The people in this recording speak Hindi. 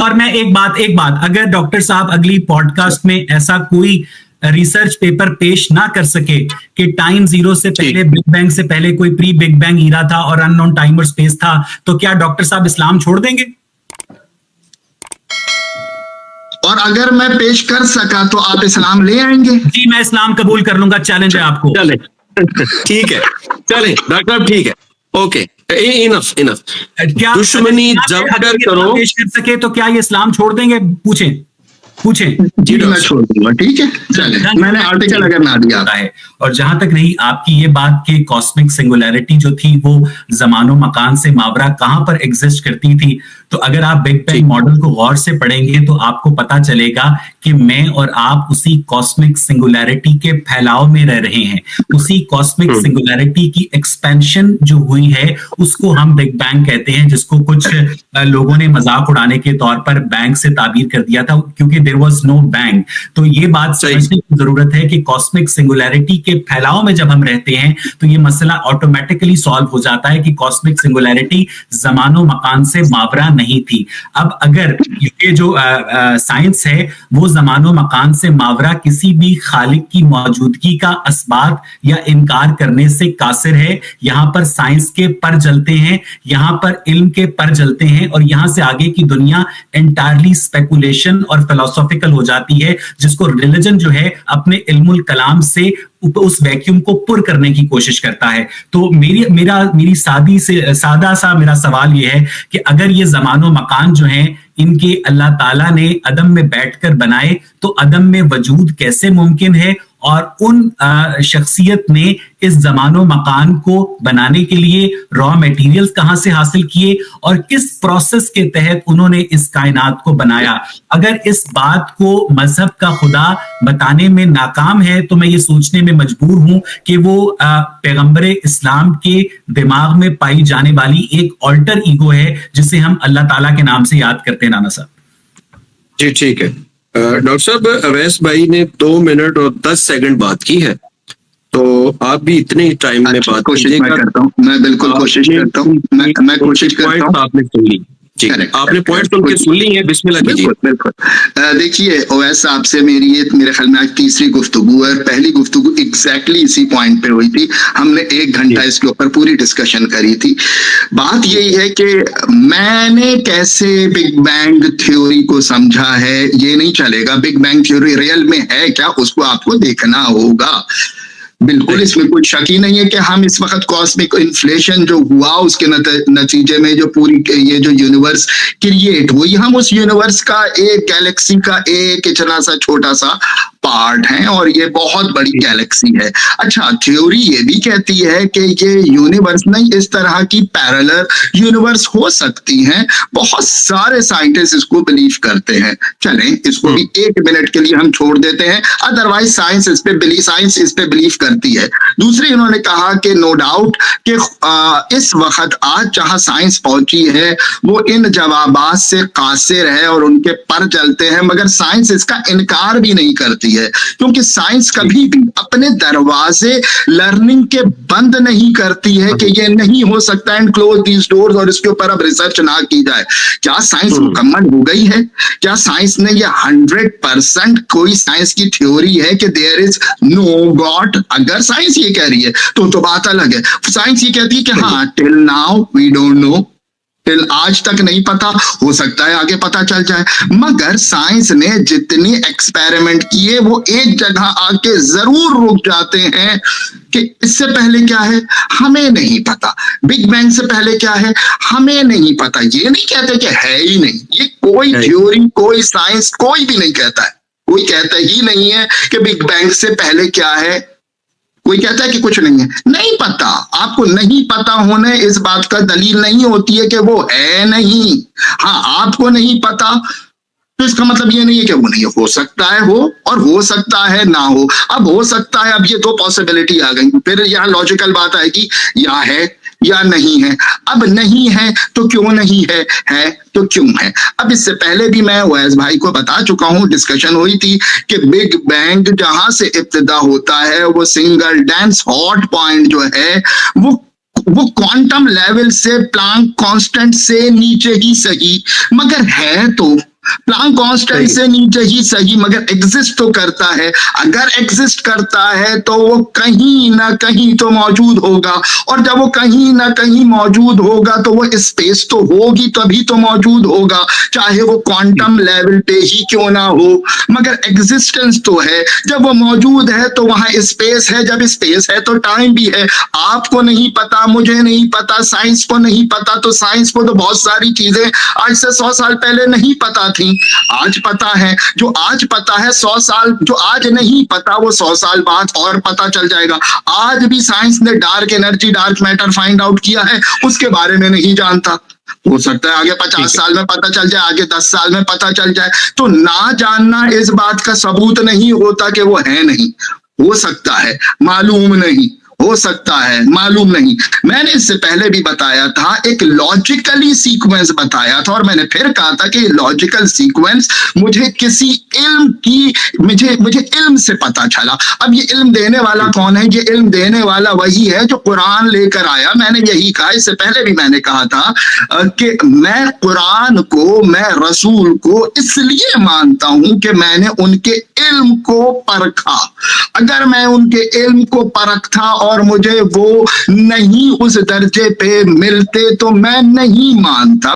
और मैं एक बात अगर डॉक्टर साहब अगली पॉडकास्ट में ऐसा कोई रिसर्च पेपर पेश ना कर सके कि टाइम जीरो से पहले, बिग बैंग से पहले कोई प्री बिग बैंग ईरा था और अननोन टाइम और स्पेस था, तो क्या डॉक्टर साहब इस्लाम छोड़ देंगे? और अगर मैं पेश कर सका तो आप इस्लाम ले आएंगे? जी, मैं इस्लाम कबूल कर लूंगा, चैलेंज है आपको। चले ठीक है, चले डॉक्टर साहब, ठीक है, ओके, इनफ। क्या दुश्मनी जब करो पेश कर सके तो क्या ये इस्लाम छोड़ देंगे? पूछें। जी मैं छोड़ दूंगा, ठीक है, चले, मैंने आर्टिकल अगर ना दिया है। और जहां तक रही आपकी ये बात कि कॉस्मिक सिंगुलैरिटी जो थी वो जमानो मकान से मावरा कहां पर एग्जिस्ट करती थी, तो अगर आप बिग बैंग मॉडल को गौर से पढ़ेंगे तो आपको पता चलेगा कि मैं और आप उसी कॉस्मिक सिंगुलैरिटी के फैलाव में रह रहे हैं। उसी कॉस्मिक सिंगुलैरिटी की एक्सपेंशन जो हुई है उसको हम बिग बैंग कहते हैं, जिसको कुछ लोगों ने मजाक उड़ाने के तौर पर बैंक से ताबीर कर दिया था, क्योंकि देयर वाज नो बैंक। तो ये बात समझने की जरूरत है कि कॉस्मिक सिंगुलैरिटी के फैलाव में जब हम रहते हैं तो ये मसला ऑटोमेटिकली सॉल्व हो जाता है कि कॉस्मिक सिंगुलैरिटी जमानो मकान से मावरा नहीं थी। अब अगर ये जो साइंस है वो जमानो मकान से मावरा किसी भी खालिक की मौजूदगी का असबात या इनकार करने से कासिर है, यहां पर साइंस के पर जलते हैं, यहां पर इल्म के पर जलते हैं, और यहां से आगे की दुनिया एंटायरली स्पेकुलेशन और फिलोसॉफिकल हो जाती है, जिसको रिलीजन जो है अपने इल्मुल कलाम से उस वैक्यूम को पुर करने की कोशिश करता है। तो मेरी सादा सा मेरा सवाल यह है कि अगर ये जमानो मकान जो हैं इनके अल्लाह ताला ने अदम में बैठकर बनाए, तो अदम में वजूद कैसे मुमकिन है, और उन शख्सियत ने इस जमानो मकान को बनाने के लिए रॉ मटेरियल्स कहां से हासिल किए और किस प्रोसेस के तहत उन्होंने इस कायनात को बनाया। अगर इस बात को मजहब का खुदा बताने में नाकाम है तो मैं ये सोचने में मजबूर हूं कि वो पैगंबरे इस्लाम के दिमाग में पाई जाने वाली एक ऑल्टर ईगो है जिसे हम अल्लाह ताला के नाम से याद करते हैं। नाना साहब जी ठीक है। डॉक्टर साहब, अवैस भाई ने 2 मिनट और 10 सेकंड बात की है, तो आप भी इतने ही टाइम में बात कोशिश मैं करता हूँ, मैं बिल्कुल कोशिश करता हूँ, मैं कोशिश करता हूँ। आपने सुन ली, आपने पॉइंट सुन के सुन ली है, बिस्मिल्लाह कीजिए। बिल्कुल। देखिए ओवैस साहब से मेरे ख्याल में आज तीसरी गुफ्तगू है, पहली गुफ्तगू एग्जैक्टली इसी पॉइंट पे हुई थी, हमने 1 घंटा इसके ऊपर पूरी डिस्कशन करी थी। बात यही है कि मैंने कैसे बिग बैंग थ्योरी को समझा है ये नहीं चलेगा। बिग बैंग थ्योरी रियल में है क्या, उसको आपको देखना होगा। बिल्कुल इसमें कोई शक ही नहीं है कि हम इस वक्त कॉस्मिक इन्फ्लेशन जो हुआ उसके नतीजे में जो पूरी ये जो यूनिवर्स क्रिएट हुई, हम उस यूनिवर्स का एक गैलेक्सी का एक इतना सा छोटा सा पार्ट है और ये बहुत बड़ी गैलेक्सी है। अच्छा, थ्योरी ये भी कहती है कि ये यूनिवर्स नहीं, इस तरह की पैरेलल यूनिवर्स हो सकती हैं। बहुत सारे साइंटिस्ट इसको बिलीव करते हैं। चलें इसको भी 1 मिनट के लिए हम छोड़ देते हैं, अदरवाइज साइंस इस पे बिलीव करती है। दूसरी इन्होंने कहा कि नो डाउट कि इस वक्त आज जहां साइंस पहुंची है वो इन जवाबात से कासिर है और उनके पर चलते हैं, मगर साइंस इसका इनकार भी नहीं करती है, क्योंकि साइंस कभी भी अपने दरवाजे लर्निंग के बंद नहीं करती है कि ये नहीं हो सकता एंड क्लोज दीज डोर्स और इसके ऊपर अब रिसर्च ना की जाए। क्या साइंस मुकम्मल हो गई है? क्या साइंस ने ये 100% कोई साइंस की थ्योरी है कि देयर इज नो गॉड? अगर साइंस ये कह रही है तो बात अलग है। साइंस ये कहती है कि हाँ till now we don't know, till आज तक नहीं पता, हो सकता है आगे पता चल जाए। मगर साइंस ने जितनी एक्सपेरिमेंट किए वो एक जगह आके जरूर रुक जाते हैं कि इससे पहले क्या है हमें नहीं पता, बिग बैंग से पहले क्या है हमें नहीं पता। ये नहीं कहते कि है ही नहीं, ये कोई थ्योरी कोई साइंस कोई भी नहीं कहता है, कोई कहता ही नहीं है कि बिग बैंग से पहले क्या है। कोई कहता है कि कुछ नहीं है, नहीं पता। आपको नहीं पता होने इस बात का दलील नहीं होती है कि वो है नहीं। हाँ, आपको नहीं पता तो इसका मतलब ये नहीं है कि वो नहीं हो सकता है, हो और हो सकता है ना हो। अब हो सकता है, अब ये 2 पॉसिबिलिटी आ गई, फिर यहाँ लॉजिकल बात आएगी या है या नहीं है। अब नहीं है तो क्यों नहीं है तो क्यों है। अब इससे पहले भी मैं ओवैस भाई को बता चुका हूं, डिस्कशन हुई थी कि बिग बैंग जहां से इब्तिदा होता है वो सिंगल डेंस हॉट पॉइंट जो है वो क्वांटम लेवल से प्लैंक कांस्टेंट से नीचे ही सही, मगर है तो प्लांक कांस्टेंट से नीचे ही सही, मगर एग्जिस्ट तो करता है। अगर एग्जिस्ट करता है तो वो कहीं ना कहीं तो मौजूद होगा, और जब वो कहीं ना कहीं मौजूद होगा तो वो स्पेस तो होगी, तभी तो मौजूद होगा, चाहे वो क्वांटम लेवल पे ही क्यों ना हो, मगर एग्जिस्टेंस तो है। जब वो मौजूद है तो वहां स्पेस है, जब स्पेस है तो टाइम भी है। आपको नहीं पता, मुझे नहीं पता, साइंस को नहीं पता, तो साइंस को तो बहुत सारी चीजें आज से 100 साल पहले नहीं पता थी, आज पता है। जो आज पता है 100 साल, जो आज नहीं पता वो 100 साल बाद और पता चल जाएगा। आज भी साइंस ने dark energy, dark matter find out किया है, उसके बारे में नहीं जानता। हो सकता है आगे 50 साल में पता चल जाए, आगे 10 साल में पता चल जाए। तो ना जानना इस बात का सबूत नहीं होता कि वो है नहीं। हो सकता है, मालूम नहीं, हो सकता है, मालूम नहीं। मैंने इससे पहले भी बताया था, एक लॉजिकली सीक्वेंस बताया था, और मैंने फिर कहा था कि लॉजिकल सीक्वेंस मुझे किसी इल्म की, मुझे इल्म से पता चला। अब ये इल्म देने वाला कौन है? ये इल्म देने वाला वही है जो कुरान लेकर आया। मैंने यही कहा, इससे पहले भी मैंने कहा था कि मैं कुरान को, मैं रसूल को इसलिए मानता हूं कि मैंने उनके इल्म को परखा। अगर मैं उनके इल्म को परखता और मुझे वो नहीं उस दर्जे पे मिलते तो मैं नहीं मानता।